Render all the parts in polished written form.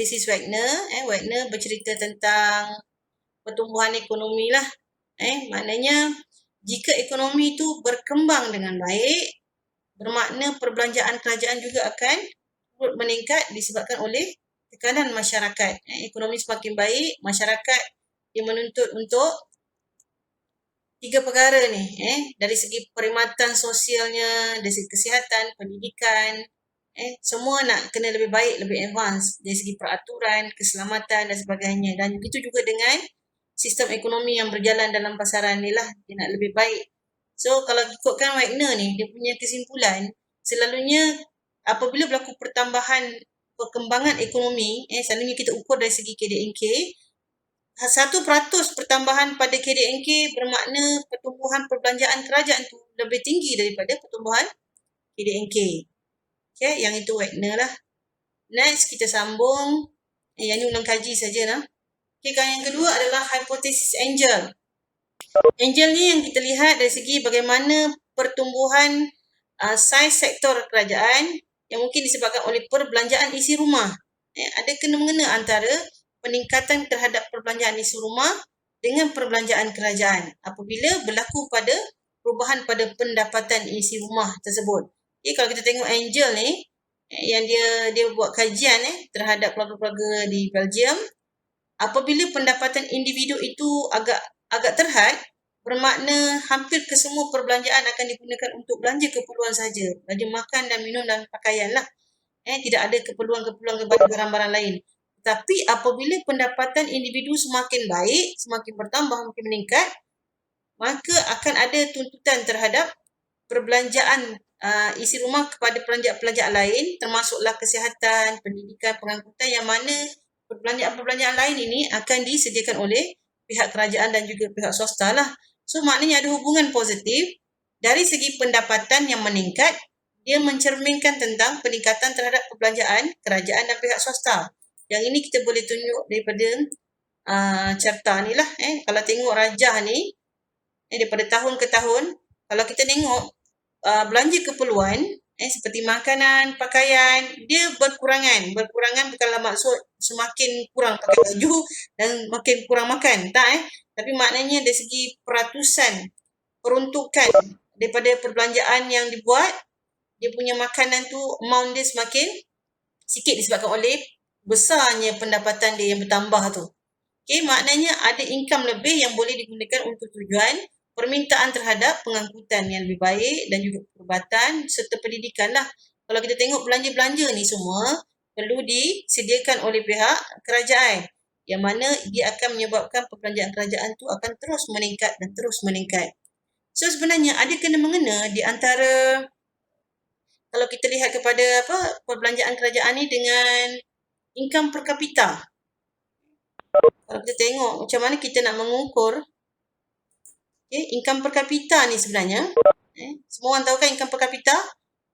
This is Wagner. Wagner bercerita tentang pertumbuhan ekonomi lah. Maknanya jika ekonomi itu berkembang dengan baik, bermakna perbelanjaan kerajaan juga akan turut meningkat disebabkan oleh tekanan masyarakat. Ekonomi semakin baik, masyarakat dia menuntut untuk 3 perkara ni. Dari segi perkhidmatan sosialnya, dari segi kesihatan, pendidikan, semua nak kena lebih baik, lebih advance dari segi peraturan, keselamatan dan sebagainya. Dan begitu juga dengan sistem ekonomi yang berjalan dalam pasaran ni lah, dia nak lebih baik. So kalau ikutkan Wagner ni, dia punya kesimpulan, selalunya apabila berlaku perkembangan ekonomi, selalunya kita ukur dari segi KDNK, 1% pertambahan pada KDNK bermakna pertumbuhan perbelanjaan kerajaan tu lebih tinggi daripada pertumbuhan KDNK. Okay, yang itu Wagner lah. Next, kita sambung. Yang ni ulang kaji sajalah. Okay, yang kedua adalah hipotesis Angel. Angel ni yang kita lihat dari segi bagaimana pertumbuhan saiz sektor kerajaan yang mungkin disebabkan oleh perbelanjaan isi rumah. Ada kena-mengena antara peningkatan terhadap perbelanjaan isi rumah dengan perbelanjaan kerajaan apabila berlaku pada perubahan pada pendapatan isi rumah tersebut. Okay, kalau kita tengok Angel ni, yang dia buat kajian terhadap keluarga-keluarga di Belgium, apabila pendapatan individu itu agak terhad, bermakna hampir kesemua perbelanjaan akan digunakan untuk belanja keperluan sahaja, belanja makan dan minum dan pakaian lah. Tidak ada keperluan-keperluan kepada barang-barang lain. Tapi apabila pendapatan individu semakin baik, semakin bertambah, semakin meningkat, maka akan ada tuntutan terhadap perbelanjaan isi rumah kepada pelanjaan-pelanjaan lain, termasuklah kesihatan, pendidikan, pengangkutan, yang mana perbelanjaan-perbelanjaan lain ini akan disediakan oleh pihak kerajaan dan juga pihak swasta lah. So maknanya ada hubungan positif dari segi pendapatan yang meningkat, dia mencerminkan tentang peningkatan terhadap perbelanjaan kerajaan dan pihak swasta. Yang ini kita boleh tunjuk daripada carta ni lah. Kalau tengok rajah ni, daripada tahun ke tahun, kalau kita tengok belanja keperluan, seperti makanan, pakaian, dia berkurangan bukanlah maksud semakin kurang pakai baju dan makin kurang makan, tak tapi maknanya dari segi peratusan peruntukan daripada perbelanjaan yang dibuat, dia punya makanan tu amount dia semakin sikit disebabkan oleh besarnya pendapatan dia yang bertambah tu. Okay, maknanya ada income lebih yang boleh digunakan untuk tujuan permintaan terhadap pengangkutan yang lebih baik dan juga perubatan serta pendidikan lah. Kalau kita tengok belanja-belanja ni semua perlu disediakan oleh pihak kerajaan, yang mana dia akan menyebabkan perbelanjaan kerajaan tu akan terus meningkat dan terus meningkat. So sebenarnya ada kena-mengena di antara, kalau kita lihat kepada perbelanjaan kerajaan ni dengan income per kapita. Kalau kita tengok macam mana kita nak mengukur income per kapita ni sebenarnya, semua orang tahu kan income per kapita?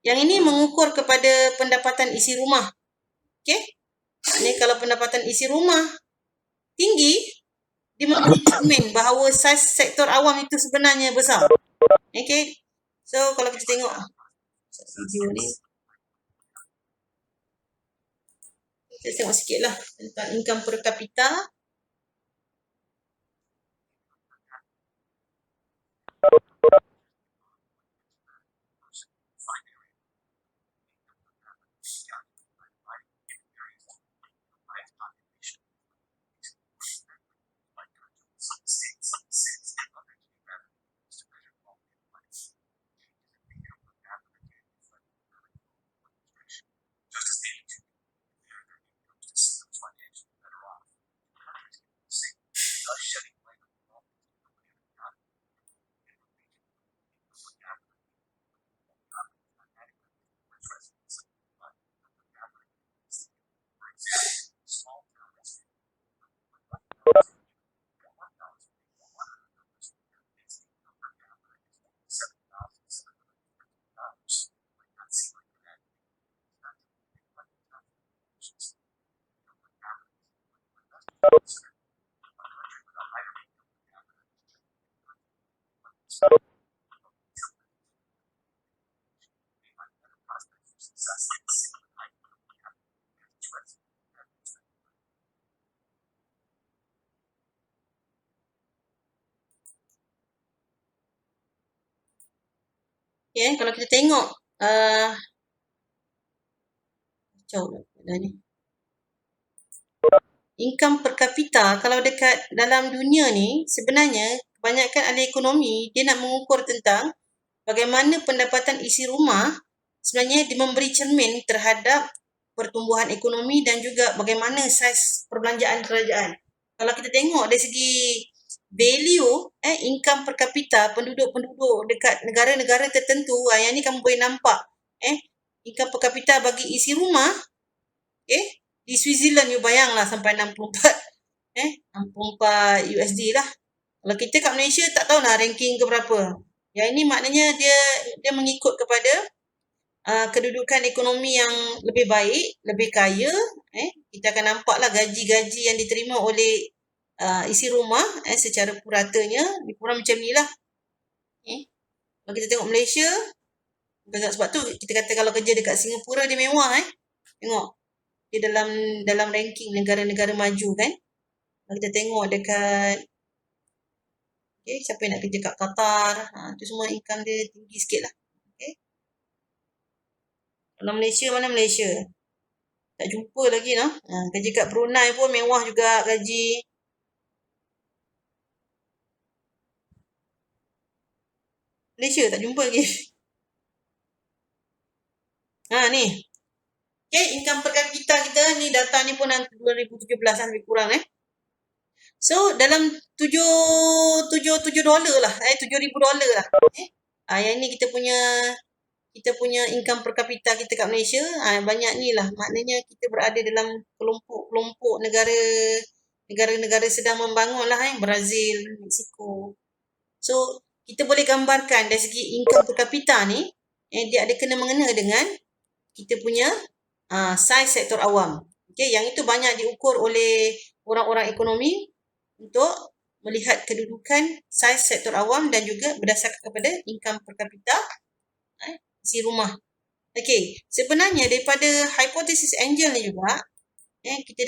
Yang ini mengukur kepada pendapatan isi rumah. Okay? Ini kalau pendapatan isi rumah tinggi, dia mencermin bahawa saiz sektor awam itu sebenarnya besar. Okay? So kalau kita tengok video ni, kita tengok sikit lah tentang income per kapita. Kalau kita tengok macam ni. Income per kapita kalau dekat dalam dunia ni sebenarnya kebanyakan ahli ekonomi dia nak mengukur tentang bagaimana pendapatan isi rumah sebenarnya dia memberi cermin terhadap pertumbuhan ekonomi dan juga bagaimana saiz perbelanjaan kerajaan. Kalau kita tengok dari segi value income per kapita penduduk-penduduk dekat negara-negara tertentu, yang ni kamu boleh nampak income per kapita bagi isi rumah di Switzerland you bayanglah sampai 64 USD lah. Kalau kita kat Malaysia tak tahu lah ranking ke berapa. Yang ini maknanya dia mengikut kepada kedudukan ekonomi yang lebih baik, lebih kaya. Kita akan nampaklah gaji-gaji yang diterima oleh isi rumah secara puratanya lebih kurang macam ni lah. Kalau kita tengok Malaysia, sebab tu kita kata kalau kerja dekat Singapura dia mewah. Tengok dia dalam ranking negara-negara maju kan. Kalau kita tengok dekat siapa yang nak kerja kat Qatar, tu semua income dia tinggi sikit lah. Kalau Malaysia, mana Malaysia? Tak jumpa lagi lah. Kerja kat Brunei pun mewah juga gaji. Malaysia tak jumpa lagi. Ni. Income per kapita kita ni, data ni pun 2017 lebih kurang So dalam $7 lah, $7,000 lah. Yang ni kita punya income per kapita kita kat Malaysia. Banyak ni lah. Maknanya kita berada dalam kelompok negara-negara sedang membangun lah. Brazil, Mexico. So kita boleh gambarkan dari segi income per kapita ni, dia ada kena-mengena dengan kita punya saiz sektor awam. Yang itu banyak diukur oleh orang-orang ekonomi untuk melihat kedudukan saiz sektor awam dan juga berdasarkan kepada income per kapita isi rumah. Sebenarnya daripada hipotesis Angel ni juga kita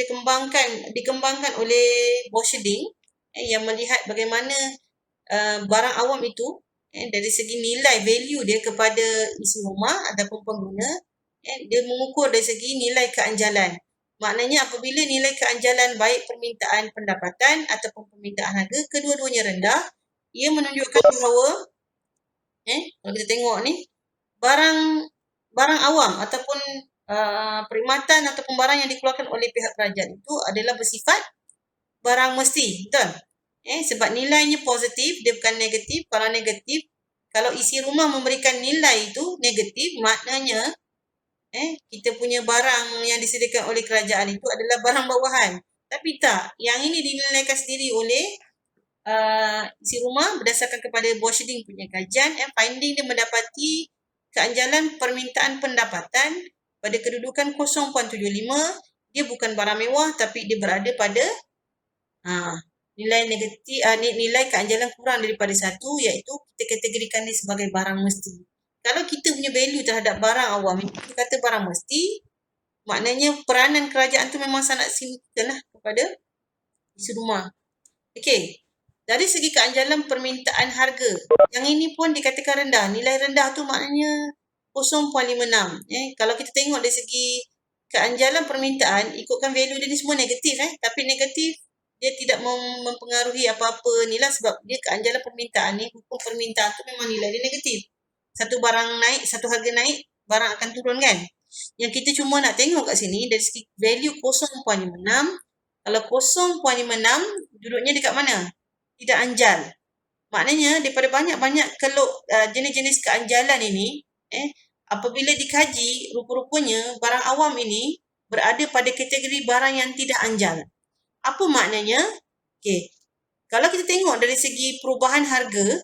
dikembangkan oleh Borcherding yang melihat bagaimana barang awam itu dari segi nilai value dia kepada isi rumah ataupun pengguna, dia mengukur dari segi nilai keanjalan. Maknanya apabila nilai keanjalan baik permintaan pendapatan ataupun permintaan harga kedua-duanya rendah, ia menunjukkan bahawa kalau kita tengok ni barang awam ataupun perkhidmatan ataupun barang yang dikeluarkan oleh pihak kerajaan itu adalah bersifat barang mesti, betul? Sebab nilainya positif, dia bukan negatif. Kalau negatif, kalau isi rumah memberikan nilai itu negatif, maknanya kita punya barang yang disediakan oleh kerajaan itu adalah barang bawahan. Tapi tak, yang ini dinilaikan sendiri oleh isi rumah berdasarkan kepada Borcherding punya kajian. Finding dia mendapati keanjalan permintaan pendapatan pada kedudukan 0.75, dia bukan barang mewah tapi dia berada pada nilai negatif, nilai keanjalan kurang daripada 1, iaitu kita kategorikan dia sebagai barang mesti. Kalau kita punya value terhadap barang awam, kita kata barang mesti, maknanya peranan kerajaan tu memang sangat signifikan lah kepada isi rumah. Dari segi keanjalan permintaan harga, yang ini pun dikatakan rendah. Nilai rendah tu maknanya 0.56. Kalau kita tengok dari segi keanjalan permintaan, ikutkan value dia ni semua negatif. Tapi negatif, dia tidak mempengaruhi apa-apa ni lah, sebab dia keanjalan permintaan ni, hukum permintaan tu memang nilai dia negatif. Satu barang naik, satu harga naik, barang akan turun kan. Yang kita cuma nak tengok kat sini dari segi value 0.56. Kalau 0.56 duduknya dekat mana? Tidak anjal. Maknanya daripada banyak-banyak jenis-jenis keanjalan ini, apabila dikaji, rupa-rupanya barang awam ini berada pada kategori barang yang tidak anjal. Apa maknanya? Kalau kita tengok dari segi perubahan harga,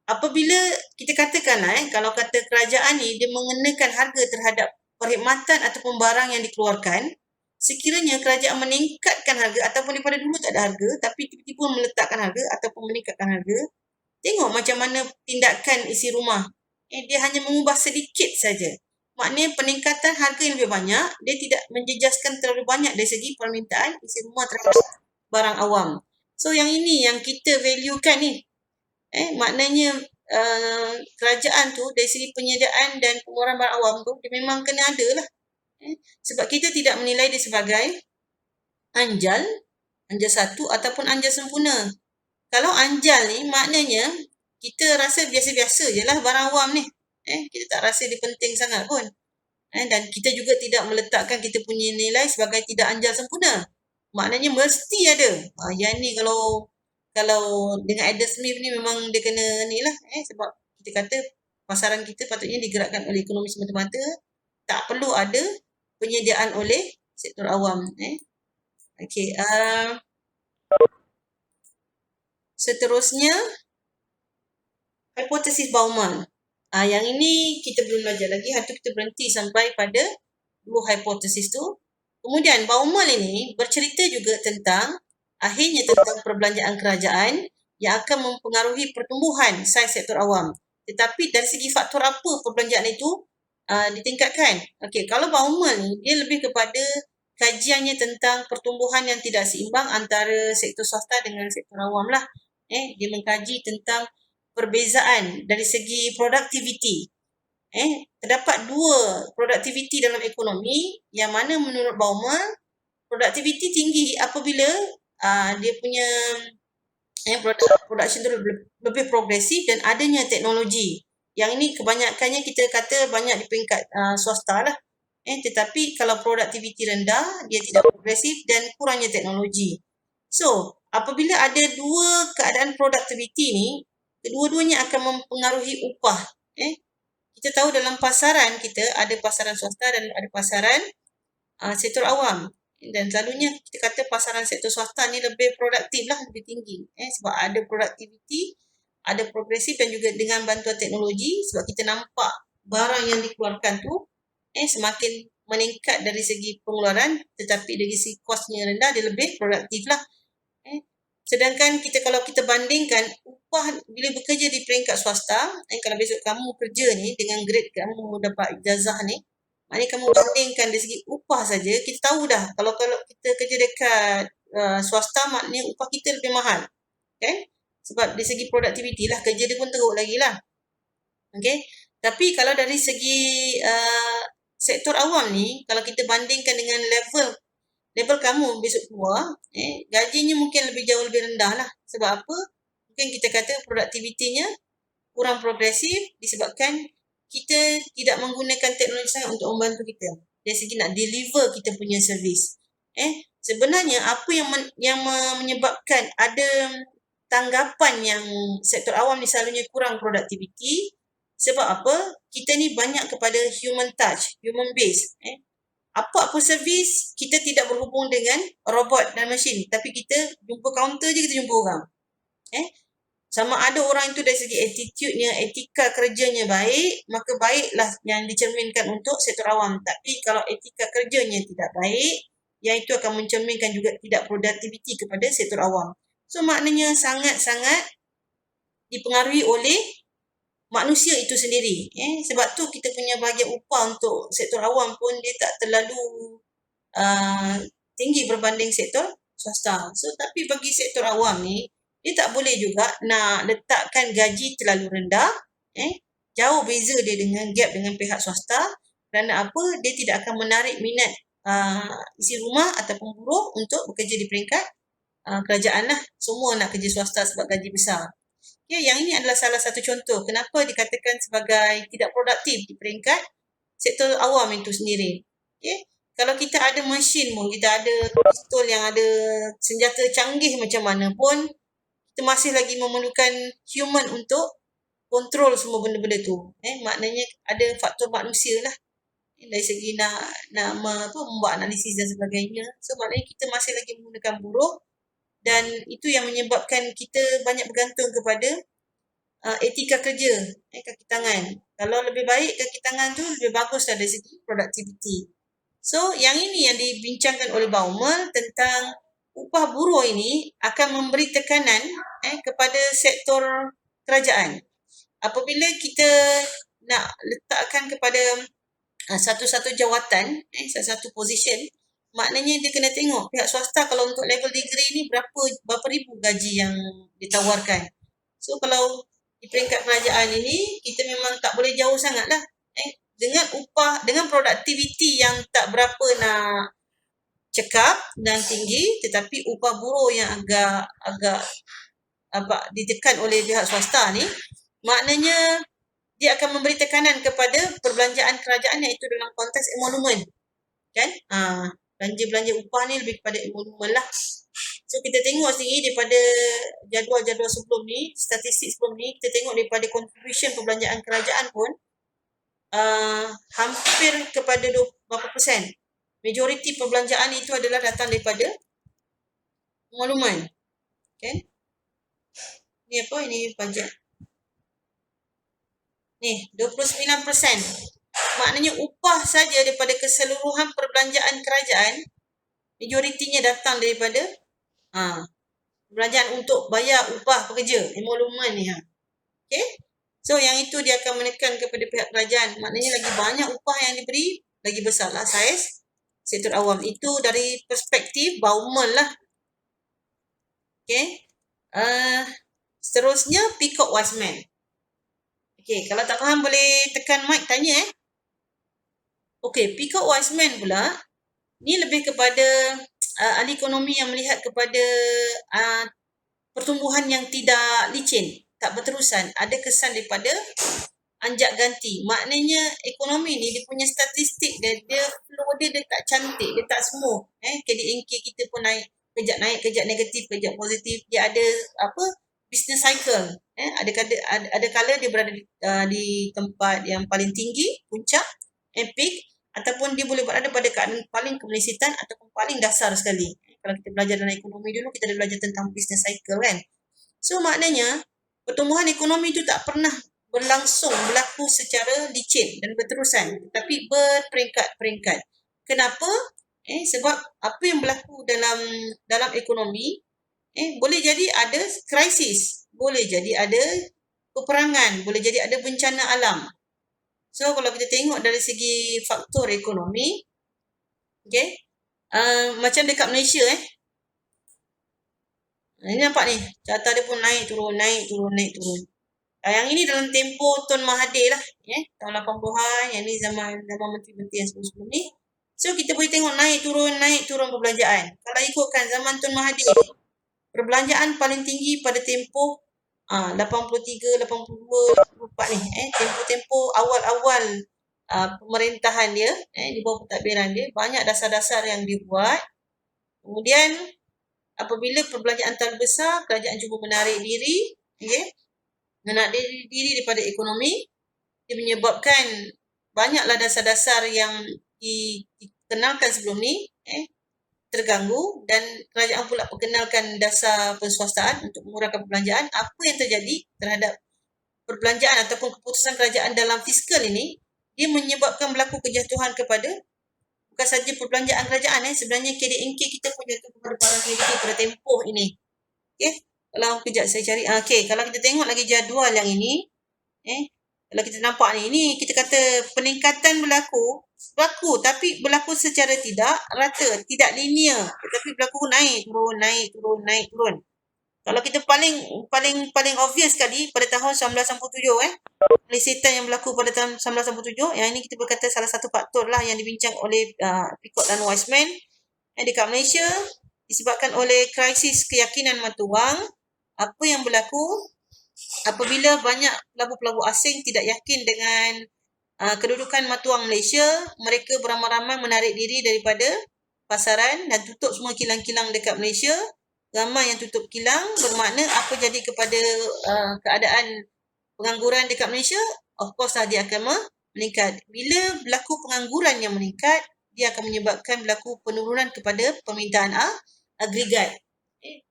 apabila kita katakanlah kalau kata kerajaan ni dia mengenakan harga terhadap perkhidmatan ataupun barang yang dikeluarkan, sekiranya kerajaan meningkatkan harga ataupun daripada dulu tak ada harga tapi tiba-tiba meletakkan harga ataupun meningkatkan harga, tengok macam mana tindakan isi rumah. Dia hanya mengubah sedikit saja. Maknanya peningkatan harga yang lebih banyak, dia tidak menjejaskan terlalu banyak dari segi permintaan isi rumah terhadap barang awam. So yang ini yang kita valuekan ni. Maknanya kerajaan tu dari segi penyediaan dan pengeluaran barang awam tu dia memang kena ada lah. Sebab kita tidak menilai dia sebagai anjal, anjal satu ataupun anjal sempurna. Kalau anjal ni maknanya kita rasa biasa-biasa je lah barang awam ni. Kita tak rasa dia penting sangat pun. Dan kita juga tidak meletakkan kita punya nilai sebagai tidak anjal sempurna. Maknanya mesti ada. Yang ni kalau dengan Adam Smith ni memang dia kena ni lah. Sebab kita kata pasaran kita patutnya digerakkan oleh ekonomi semata-mata. Tak perlu ada penyediaan oleh sektor awam. Okey. Seterusnya, hipotesis Bauman. Yang ini kita belum belajar lagi. Hari tu kita berhenti sampai pada 2 hipotesis tu. Kemudian Bauman ini bercerita juga tentang akhirnya tentang perbelanjaan kerajaan yang akan mempengaruhi pertumbuhan saiz sektor awam. Tetapi dari segi faktor apa perbelanjaan itu ditingkatkan? Okey, kalau Bauman ni dia lebih kepada kajiannya tentang pertumbuhan yang tidak seimbang antara sektor swasta dengan sektor awam lah. Dia mengkaji tentang perbezaan dari segi produktiviti. Terdapat 2 produktiviti dalam ekonomi yang mana menurut Bauman produktiviti tinggi apabila dia punya production tu lebih progresif dan adanya teknologi. Yang ini kebanyakannya kita kata banyak di peringkat swasta lah. Tetapi kalau produktiviti rendah, dia tidak progresif dan kurangnya teknologi. So, apabila ada 2 keadaan produktiviti ni, kedua-duanya akan mempengaruhi upah. Kita tahu dalam pasaran kita ada pasaran swasta dan ada pasaran sektor awam. Dan selalunya kita kata pasaran sektor swasta ni lebih produktif lah, lebih tinggi. Sebab ada produktiviti, ada progresif dan juga dengan bantuan teknologi. Sebab kita nampak barang yang dikeluarkan tu semakin meningkat dari segi pengeluaran, tetapi dari segi kosnya rendah, dia lebih produktif lah. Sedangkan kalau kita bandingkan upah bila bekerja di peringkat swasta, kalau besok kamu kerja ni dengan grade kamu dapat ijazah ni, maknanya kamu bandingkan dari segi upah saja, kita tahu dah kalau kita kerja dekat swasta maknanya upah kita lebih mahal. Sebab dari segi produktiviti lah, kerja dia pun teruk lagi lah. Tapi kalau dari segi sektor awam ni, kalau kita bandingkan dengan level kamu besok keluar, gajinya mungkin jauh lebih rendah lah. Sebab apa? Mungkin kita kata produktivitinya kurang progresif disebabkan kita tidak menggunakan teknologi sangat untuk membantu kita dari segi nak deliver kita punya servis. Sebenarnya apa yang menyebabkan ada tanggapan yang sektor awam ni selalunya kurang produktiviti, sebab apa? Kita ni banyak kepada human touch, human base. Apa-apa servis, kita tidak berhubung dengan robot dan mesin. Tapi kita jumpa kaunter je, kita jumpa orang. Sama ada orang itu dari segi attitude-nya, etika kerjanya baik, maka baiklah yang dicerminkan untuk sektor awam. Tapi kalau etika kerjanya tidak baik, yang itu akan mencerminkan juga tidak produktiviti kepada sektor awam. So, maknanya sangat-sangat dipengaruhi oleh manusia itu sendiri. Sebab tu kita punya bahagian upah untuk sektor awam pun dia tak terlalu tinggi berbanding sektor swasta. So, tapi bagi sektor awam ni, dia tak boleh juga nak letakkan gaji terlalu rendah. Jauh beza dia dengan gap dengan pihak swasta. Kerana apa? Dia tidak akan menarik minat isi rumah ataupun buruh untuk bekerja di peringkat kerajaan lah. Semua nak kerja swasta sebab gaji besar. Yang ini adalah salah satu contoh kenapa dikatakan sebagai tidak produktif di peringkat sektor awam itu sendiri. Kalau kita ada mesin pun, kita ada pistol yang ada senjata canggih macam mana pun, kita masih lagi memerlukan human untuk kontrol semua benda-benda tu. Maknanya ada faktor manusia lah. Dari segi nak membuat analisis dan sebagainya. So, maknanya kita masih lagi menggunakan buruh. Dan itu yang menyebabkan kita banyak bergantung kepada etika kerja, kaki tangan. Kalau lebih baik kaki tangan tu lebih bagus dari segi produktiviti. So, yang ini yang dibincangkan oleh Bauman tentang upah buruh ini akan memberi tekanan kepada sektor kerajaan. Apabila kita nak letakkan kepada satu-satu jawatan, satu position, maknanya dia kena tengok pihak swasta kalau untuk level degree ni berapa ribu gaji yang ditawarkan. So, kalau di peringkat kerajaan ini, kita memang tak boleh jauh sangat lah. Dengan upah, dengan produktiviti yang tak berapa nak cekap dan tinggi, tetapi upah buruh yang agak ditekan oleh pihak swasta ni, maknanya dia akan memberi tekanan kepada perbelanjaan kerajaan iaitu dalam konteks emolumen. Kan? Belanja-belanja upah ni lebih kepada emolumen lah. So kita tengok sendiri daripada jadual-jadual sebelum ni, statistik sebelum ni, kita tengok daripada contribution perbelanjaan kerajaan pun hampir kepada 20%. Majoriti perbelanjaan itu adalah datang daripada emolumen. Kan? Ni apa? Ini pajak. Ni, 29%. Maknanya upah saja daripada keseluruhan perbelanjaan kerajaan, majoritinya datang daripada perbelanjaan untuk bayar upah pekerja, emolumen ni. Okay? So, yang itu dia akan menekan kepada pihak kerajaan. Maknanya lagi banyak upah yang diberi, lagi besarlah saiz sektor awam. Itu dari perspektif Baumol lah. Okay? Seterusnya, Peacock Wiseman. Okay, kalau tak faham boleh tekan mic tanya Okay, Peacock Wiseman pula, ni lebih kepada ahli ekonomi yang melihat kepada pertumbuhan yang tidak licin, tak berterusan, ada kesan daripada anjak ganti. Maknanya ekonomi ni dia punya statistik dia flow dia tak cantik, dia tak smooth. KDNK kita pun naik, kejap negatif, kejap positif. Dia ada business cycle. Ada kala dia berada di tempat yang paling tinggi, puncak, peak, ataupun dia boleh berada pada keadaan paling kemelisitan ataupun paling dasar sekali. Kalau kita belajar dalam ekonomi dulu, kita dah belajar tentang business cycle kan. So maknanya pertumbuhan ekonomi itu tak pernah berlaku secara licin dan berterusan, tapi berperingkat-peringkat. Kenapa? Sebab apa yang berlaku dalam ekonomi, boleh jadi ada krisis, boleh jadi ada peperangan, boleh jadi ada bencana alam. So, kalau kita tengok dari segi faktor ekonomi, okay, macam dekat Malaysia, ini nampak ni, carta dia pun naik turun. Yang ini dalam tempoh Tun Mahathir lah, tahun 80-an, yang ni zaman menteri-menteri yang sebelum ni. So, kita boleh tengok naik turun perbelanjaan. Kalau ikutkan zaman Tun Mahathir, perbelanjaan paling tinggi pada tempoh 83, 82, 84 ni. Tempoh awal-awal pemerintahan dia, di bawah pentadbiran dia, banyak dasar-dasar yang dibuat. Kemudian, apabila perbelanjaan terlalu besar, kerajaan cuba menarik diri, daripada ekonomi, dia menyebabkan banyaklah dasar-dasar yang dikenalkan sebelum ni, terganggu, dan kerajaan pula perkenalkan dasar penswastaan untuk mengurangkan perbelanjaan. Apa yang terjadi terhadap perbelanjaan ataupun keputusan kerajaan dalam fiskal ini, dia menyebabkan berlaku kejatuhan kepada bukan saja perbelanjaan kerajaan, sebenarnya KDNK kita pun jatuh kepada barang KDNK pada tempoh ini. Kalau kejap saya cari. Kalau kita tengok lagi jadual yang ini, kalau kita nampak ni kita kata peningkatan berlaku tapi berlaku secara tidak rata, tidak linear, tetapi berlaku naik turun. Kalau kita paling obvious sekali pada tahun 1997, pelisitan yang berlaku pada tahun 1997, yang ini kita berkata salah satu faktor lah yang dibincang oleh Peacock dan Wiseman dekat Malaysia, disebabkan oleh krisis keyakinan mata wang. Apa yang berlaku apabila banyak pelabur-pelabur asing tidak yakin dengan kedudukan mata wang Malaysia, mereka beramai-ramai menarik diri daripada pasaran dan tutup semua kilang-kilang dekat Malaysia. Ramai yang tutup kilang, bermakna apa jadi kepada keadaan pengangguran dekat Malaysia? Of course lah dia akan meningkat. Bila berlaku pengangguran yang meningkat, dia akan menyebabkan berlaku penurunan kepada permintaan agregat.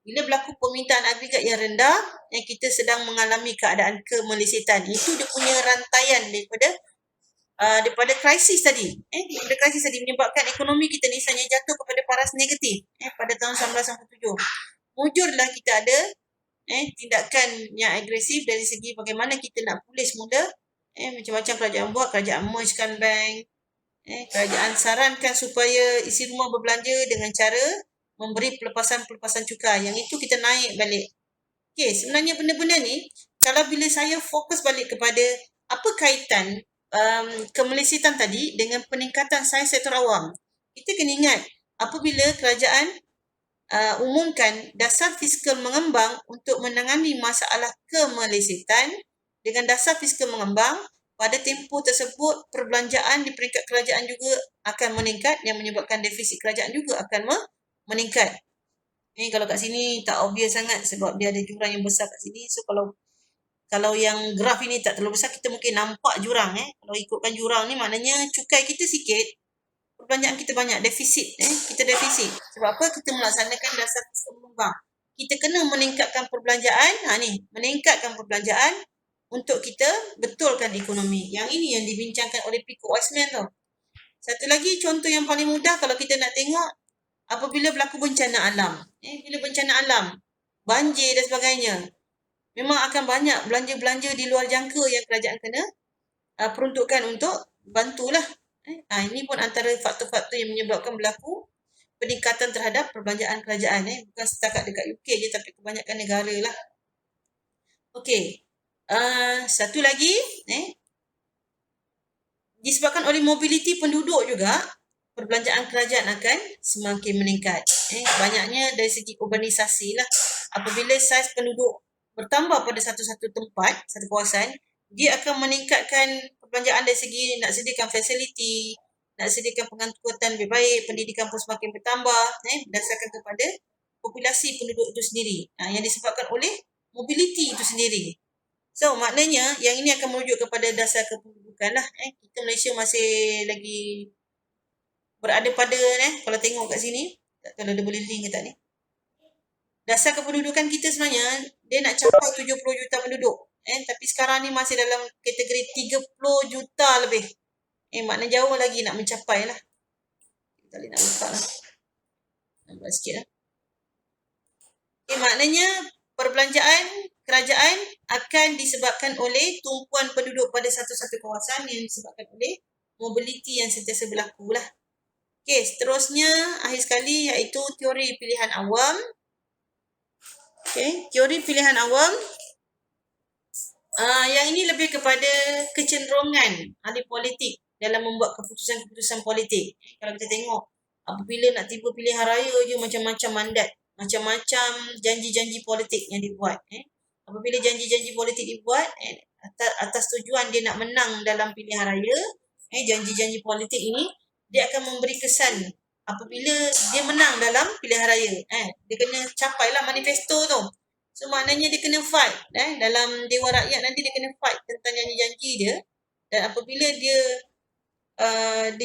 Bila berlaku permintaan agregat yang rendah, yang kita sedang mengalami keadaan kemelisitan. Itu dia punya rantaian daripada krisis tadi. Daripada krisis tadi menyebabkan ekonomi kita ni sebenarnya jatuh kepada paras negatif pada tahun 1997. Mujurlah kita ada tindakan yang agresif dari segi bagaimana kita nak pulih semula. Macam-macam kerajaan buat, kerajaan mergekan bank, kerajaan sarankan supaya isi rumah berbelanja dengan cara memberi pelepasan cukai. Yang itu kita naik balik. Sebenarnya benda-benda ni kalau bila saya fokus balik kepada apa kaitan kemelisitan tadi dengan peningkatan saiz sektor awam, kita kena ingat apabila kerajaan umumkan dasar fiskal mengembang untuk menangani masalah kemelisitan dengan dasar fiskal mengembang, pada tempoh tersebut perbelanjaan di peringkat kerajaan juga akan meningkat yang menyebabkan defisit kerajaan juga akan meningkat. Kalau kat sini tak obvious sangat sebab dia ada jurang yang besar kat sini. So kalau yang graf ini tak terlalu besar, kita mungkin nampak jurang. Kalau ikutkan jurang ni maknanya cukai kita sikit, perbelanjaan kita banyak, defisit. Kita defisit. Sebab apa? Kita melaksanakan dasar fiskal mengembang. Kita kena meningkatkan perbelanjaan. Meningkatkan perbelanjaan untuk kita betulkan ekonomi. Yang ini yang dibincangkan oleh Pico Iceman tu. Satu lagi contoh yang paling mudah kalau kita nak tengok, apabila berlaku bencana alam. Bila bencana alam, banjir dan sebagainya, memang akan banyak belanja-belanja di luar jangka yang kerajaan kena peruntukkan untuk bantulah. Ini pun antara faktor-faktor yang menyebabkan berlaku peningkatan terhadap perbelanjaan kerajaan. Bukan setakat dekat UK je, tapi kebanyakan negara lah. Okey. Satu lagi, disebabkan oleh mobiliti penduduk juga, perbelanjaan kerajaan akan semakin meningkat. Banyaknya dari segi urbanisasi lah. Apabila saiz penduduk bertambah pada satu-satu tempat, satu kawasan, dia akan meningkatkan perbelanjaan dari segi nak sediakan fasiliti, nak sediakan pengangkutan lebih baik, pendidikan pun semakin bertambah, berdasarkan kepada populasi penduduk itu sendiri, yang disebabkan oleh mobiliti itu sendiri. So, maknanya yang ini akan merujuk kepada dasar kependudukan lah. Kita Malaysia masih lagi berada pada, kalau tengok kat sini, tak tahu ada boleh link ke tak ni. Dasar kependudukan kita sebenarnya, dia nak capai 70 juta penduduk. Tapi sekarang ni masih dalam kategori 30 juta lebih. Maknanya jauh lagi nak mencapai lah. Tak boleh nak buka lah. Nampak sikit lah. Maknanya perbelanjaan kerajaan akan disebabkan oleh tumpuan penduduk pada satu-satu kawasan yang disebabkan oleh mobiliti yang sentiasa berlaku lah. Okey, seterusnya akhir sekali iaitu teori pilihan awam. Okey, teori pilihan awam. Yang ini lebih kepada kecenderungan ahli politik dalam membuat keputusan-keputusan politik. Kalau kita tengok, apabila nak tiba pilihan raya je macam-macam mandat, macam-macam janji-janji politik yang dibuat. Apabila janji-janji politik dibuat atas tujuan dia nak menang dalam pilihan raya, janji-janji politik ini dia akan memberi kesan apabila dia menang dalam pilihan raya, dia kena capailah manifesto tu. So maknanya dia kena fight, dalam Dewan Rakyat nanti dia kena fight tentang janji-janji dia, dan apabila dia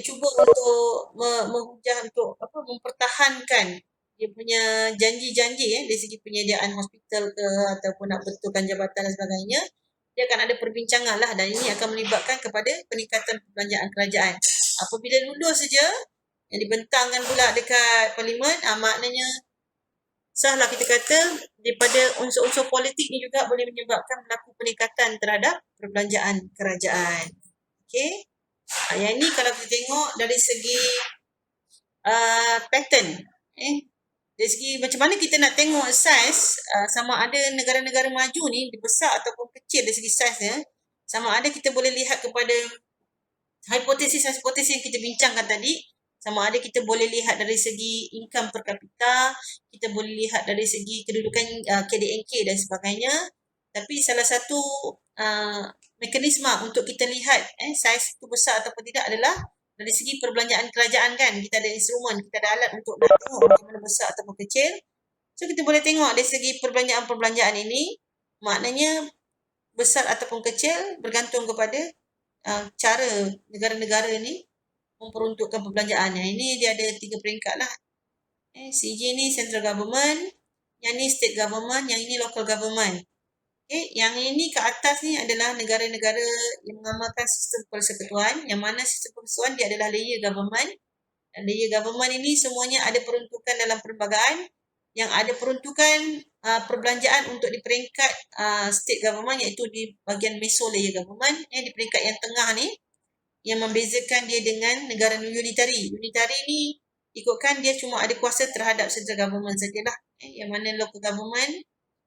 cuba untuk menghujah untuk mempertahankan dia punya janji-janji dari segi penyediaan hospital ke ataupun nak betulkan jabatan dan sebagainya, dia akan ada perbincangan lah, dan ini akan melibatkan kepada peningkatan perbelanjaan kerajaan. Apabila lulus saja yang dibentangkan pula dekat parlimen, maknanya sahlah kita kata daripada unsur-unsur politik ni juga boleh menyebabkan berlaku peningkatan terhadap perbelanjaan kerajaan. Okey. Yang ni kalau kita tengok dari segi pattern, dari segi macam mana kita nak tengok saiz, sama ada negara-negara maju ni besar ataupun kecil dari segi saiznya, sama ada kita boleh lihat kepada hipotesis-hipotesis yang kita bincangkan tadi, sama ada kita boleh lihat dari segi income per kapita, kita boleh lihat dari segi kedudukan KDNK dan sebagainya. Tapi salah satu mekanisme untuk kita lihat saiz itu besar ataupun tidak adalah dari segi perbelanjaan kerajaan kan. Kita ada instrumen, kita ada alat untuk nak tengok bagaimana besar ataupun kecil. So kita boleh tengok dari segi perbelanjaan ini, maknanya besar ataupun kecil bergantung kepada cara negara-negara ni memperuntukkan perbelanjaan. Ini dia ada 3 peringkat lah. CG ni central government, yang ni state government, yang ini local government. Yang ini ke atas ni adalah negara-negara yang mengamalkan sistem persekutuan, yang mana sistem persekutuan dia adalah layer government. Dan layer government ini semuanya ada peruntukan dalam perlembagaan, yang ada peruntukan perbelanjaan untuk di peringkat state government, iaitu di bahagian meso layer government. Di peringkat yang tengah ni, yang membezakan dia dengan negara unitary. Unitary ni ikutkan dia cuma ada kuasa terhadap central government sajalah. Yang mana local government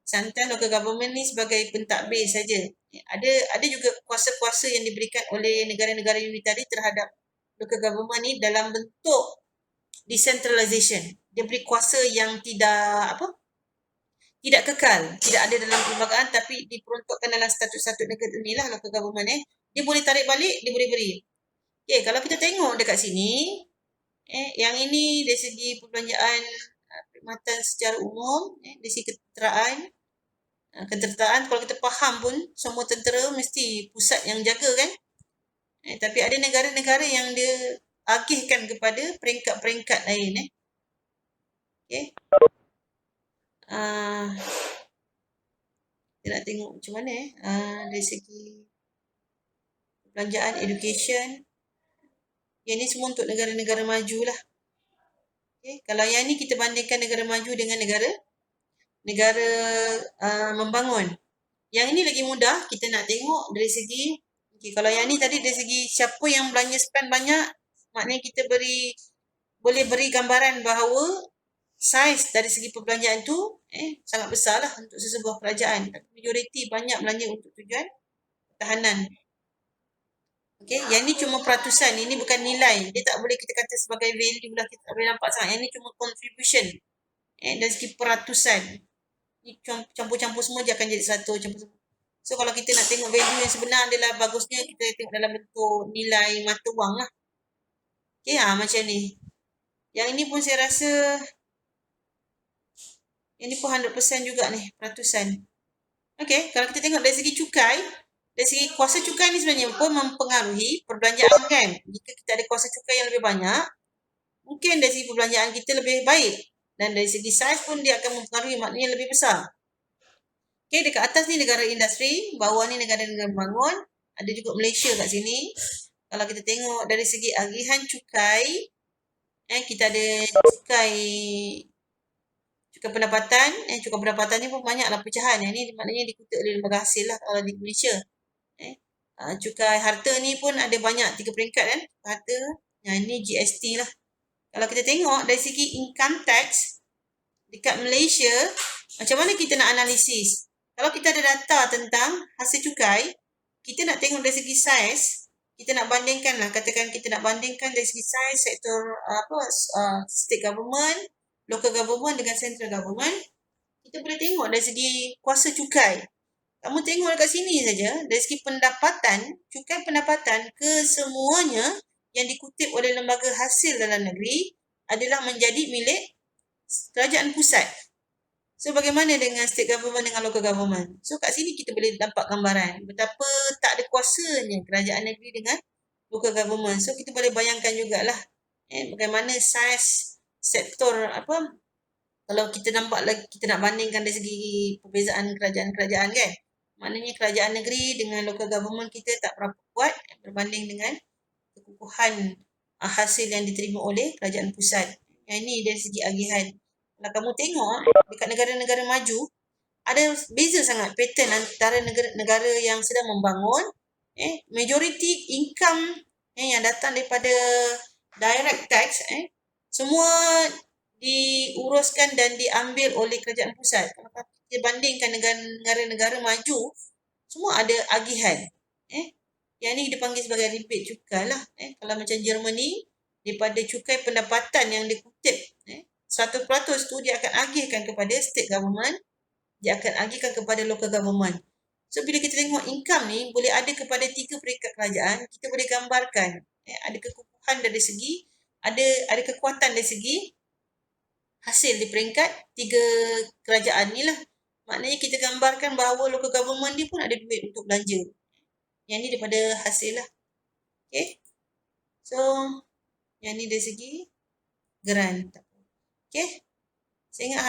Sometimes local government ni sebagai pentadbir saja. Ada juga kuasa-kuasa yang diberikan oleh negara-negara unitari terhadap local government ni dalam bentuk decentralization. Dia beri kuasa yang tidak kekal, tidak ada dalam perlembagaan tapi diperuntukkan dalam statut-statut negara inilah local government Dia boleh tarik balik, dia boleh beri. Okey, kalau kita tengok dekat sini, yang ini dari segi perbelanjaan perkhidmatan secara umum, dari segi ketenteraan, kalau kita faham pun semua tentera mesti pusat yang jaga kan. Tapi ada negara-negara yang dia agihkan kepada peringkat-peringkat lain. Okey. Kita nak tengok macam mana dari segi perbelanjaan, education. Yang ni semua untuk negara-negara maju lah. Okay. Kalau yang ni kita bandingkan negara maju dengan negara membangun. Yang ini lagi mudah, kita nak tengok dari segi, kalau yang ni tadi dari segi siapa yang belanja spend banyak, maknanya kita boleh beri gambaran bahawa saiz dari segi perbelanjaan tu sangat besar lah untuk sesebuah kerajaan. Majoriti banyak belanja untuk tujuan pertahanan. Okey, yang ni cuma peratusan, ini bukan nilai. Dia tak boleh kita kata sebagai value lah, kita tak boleh nampak sangat. Yang ni cuma contribution dari segi peratusan. Ni campur-campur semua dia akan jadi satu. So kalau kita nak tengok value yang sebenar adalah bagusnya kita tengok dalam bentuk nilai mata wang lah. Okey, macam ni. Yang ini pun saya rasa ini pun 100% juga ni, peratusan. Okey, kalau kita tengok dari segi cukai, dari segi kuasa cukai ni sebenarnya pun mempengaruhi perbelanjaan kan. Jika kita ada kuasa cukai yang lebih banyak, mungkin dari segi perbelanjaan kita lebih baik. Dan dari segi saiz pun dia akan mempengaruhi, maknanya lebih besar. Okey, dekat atas ni negara industri, bawah ni negara-negara membangun. Ada juga Malaysia kat sini. Kalau kita tengok dari segi agihan cukai, kita ada cukai pendapatan. Cukai pendapatan ni pun banyaklah pecahan. Yang ni maknanya dikutip oleh lembaga hasil lah kalau di Malaysia. Cukai harta ni pun ada banyak 3 peringkat kan. Harta, yang ni GST lah. Kalau kita tengok dari segi income tax dekat Malaysia, macam mana kita nak analisis? Kalau kita ada data tentang hasil cukai, kita nak tengok dari segi saiz, kita nak bandingkan lah, katakan kita nak bandingkan dari segi saiz sektor state government, local government dengan central government, kita boleh tengok dari segi kuasa cukai. Kamu tengok dekat sini saja, dari segi pendapatan, cukai pendapatan kesemuanya yang dikutip oleh lembaga hasil dalam negeri adalah menjadi milik kerajaan pusat. So, bagaimana dengan state government dengan local government? So, kat sini kita boleh nampak gambaran betapa tak ada kuasanya kerajaan negeri dengan local government. So, kita boleh bayangkan jugalah bagaimana saiz sektor kalau kita nampak lagi, kita nak bandingkan dari segi perbezaan kerajaan-kerajaan kan. Maknanya kerajaan negeri dengan local government kita tak berapa kuat berbanding dengan kekukuhan hasil yang diterima oleh kerajaan pusat. Yang ini dari segi agihan. Kalau kamu tengok dekat negara-negara maju, ada beza sangat pattern antara negara yang sedang membangun. Majority income yang datang daripada direct tax, semua diuruskan dan diambil oleh kerajaan pusat. Kalau kita bandingkan dengan negara-negara maju, semua ada agihan. Yang ni dipanggil sebagai rebate cukai lah. Kalau macam Germany, daripada cukai pendapatan yang dikutip, 100% tu dia akan agihkan kepada state government, dia akan agihkan kepada local government. So, bila kita tengok income ni, boleh ada kepada 3 peringkat kerajaan, kita boleh gambarkan ada kekukuhan dari segi, ada kekuatan dari segi hasil di peringkat 3 kerajaan ni lah. Maknanya kita gambarkan bahawa local government ni pun ada duit untuk belanja. Yang ni daripada hasil lah. Okay. So, yang ni dari segi grant. Okay. Saya ingat